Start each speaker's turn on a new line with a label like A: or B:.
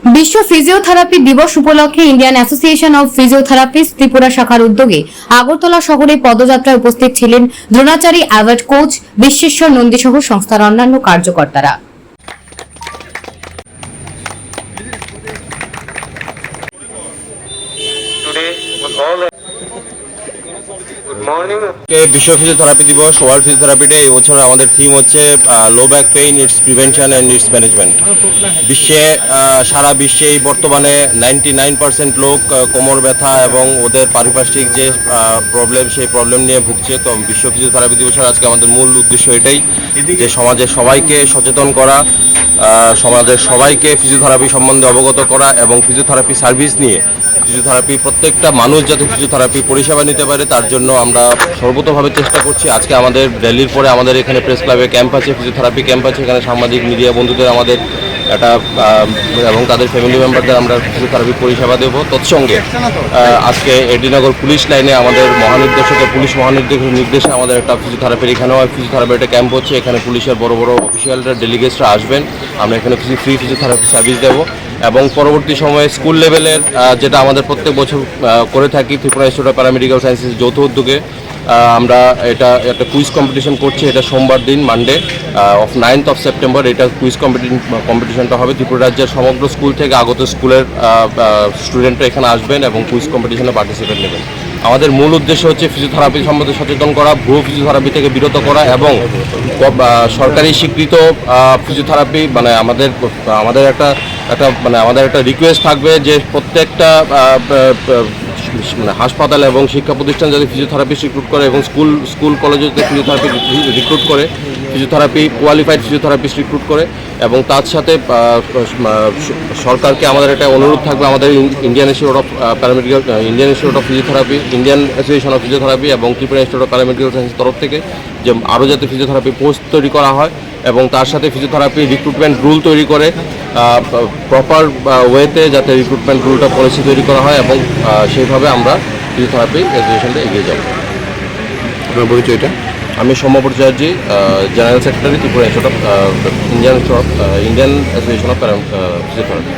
A: বিশ্ব ফিজিওথেরাপি দিবস উপলক্ষে Indian association of physiotherapist Tripura শাখার উদ্যোগে আগরতলা শহরে পদযাত্রায় উপস্থিত ছিলেন দ্রোণাচারী অ্যাওয়ার্ড কোচ বিশ্বেশ্বর নন্দী সহ সংস্থার অন্যান্য কার্যকর্তারা।
B: বিশ্ব ফিজিওথেরাপি দিবস, ওয়ার্ল্ড ফিজিওথেরাপি ডে। এবছর আমাদের থিম হচ্ছে low back pain, its prevention and its management. সারা বিশ্বে বর্তমানে 99% লোক কোমর ব্যথা এবং ওদের পারিপার্শ্বিক যে প্রবলেম, সেই প্রবলেম নিয়ে ভুগছে। তো বিশ্ব ফিজিওথেরাপি দিবসের আজকে আমাদের মূল উদ্দেশ্য এটাই, যে সমাজের সবাইকে সচেতন করা, সমাজের সবাইকে ফিজিওথেরাপি সম্বন্ধে অবগত করা এবং ফিজিওথেরাপি সার্ভিস নিয়ে, ফিজিওথেরাপি প্রত্যেকটা মানুষ যাতে ফিজিওথেরাপি পরিষেবা নিতে পারে তার জন্য আমরা সর্বতোভাবে চেষ্টা করছি। আজকে আমাদের দিল্লির পরে আমাদের এখানে প্রেস ক্লাবে ক্যাম্প আছে, ফিজিওথেরাপি ক্যাম্প আছে। এখানে সাংবাদিক মিডিয়া বন্ধুদের আমাদের একটা এবং তাদের ফ্যামিলি মেম্বারদের আমরা ফিজিওথেরাপি পরিষেবা দেবো। তৎসঙ্গে আজকে এডিনগর পুলিশ লাইনে আমাদের পুলিশ মহানির্দেশকের নির্দেশে আমাদের একটা ফিজিওথেরাপির এখানেও ফিজিওথেরাপির একটা ক্যাম্প হচ্ছে। এখানে পুলিশের বড় বড় অফিসিয়ালরা, ডেলিগেটসরা আসবেন। আমরা এখানে ফ্রি ফিজিওথেরাপি সার্ভিস দেবো এবং পরবর্তী সময়ে স্কুল লেভেলের যেটা আমাদের প্রত্যেক বছর করে থাকি, Tripura institute of paramedical sciences যৌথ উদ্যোগে আমরা এটা একটা কুইজ কম্পিটিশন করছি। এটা সোমবার দিন, মানডে 9th of September এটা কুইজ কম্পিটিশনটা হবে। ত্রিপুরা রাজ্যের সমগ্র স্কুল থেকে আগত স্কুলের স্টুডেন্টরা এখানে আসবেন এবং কুইজ কম্পিটিশনে পার্টিসিপেট নেবেন। আমাদের মূল উদ্দেশ্য হচ্ছে ফিজিওথেরাপি সম্বন্ধে সচেতন করা, ভুয়ো ফিজিওথেরাপি থেকে বিরত করা এবং সরকারি স্বীকৃত ফিজিওথেরাপি মানে আমাদের একটা রিকোয়েস্ট থাকবে যে প্রত্যেকটা হাসপাতাল এবং শিক্ষা প্রতিষ্ঠান যাতে ফিজিওথেরাপিস্ট রিক্রুট করে এবং স্কুল কলেজে যাতে ফিজিওথেরাপি রিক্রুট করে, ফিজিওথেরাপি কোয়ালিফাইড ফিজিওথেরাপিস্ট রিক্রুট করে। এবং তার সাথে সরকারকে আমাদের একটা অনুরোধ থাকবে, আমাদের Indian institute of physiotherapy, Indian association of physiotherapy এবং ত্রিপুরা ইনস্টিটিউট অফ প্যারামেডিক্যাল সায়েন্সের তরফ থেকে যে আরও যাতে ফিজিওথেরাপি পোস্ট তৈরি করা হয় এবং তার সাথে ফিজিওথেরাপি রিক্রুটমেন্ট রুল তৈরি করে প্রপার ওয়েতে যাতে রিক্রুটমেন্ট রুলটা পলিসি তৈরি করা হয় এবং সেইভাবে আমরা ফিজিওথেরাপি অ্যাসোসিয়েশনটা এগিয়ে যাব।
C: আপনার পরিচয়টা?
B: আমি Soumya Bhattacharya, general secretary, Tripura institute of Indian association of physiotherapy.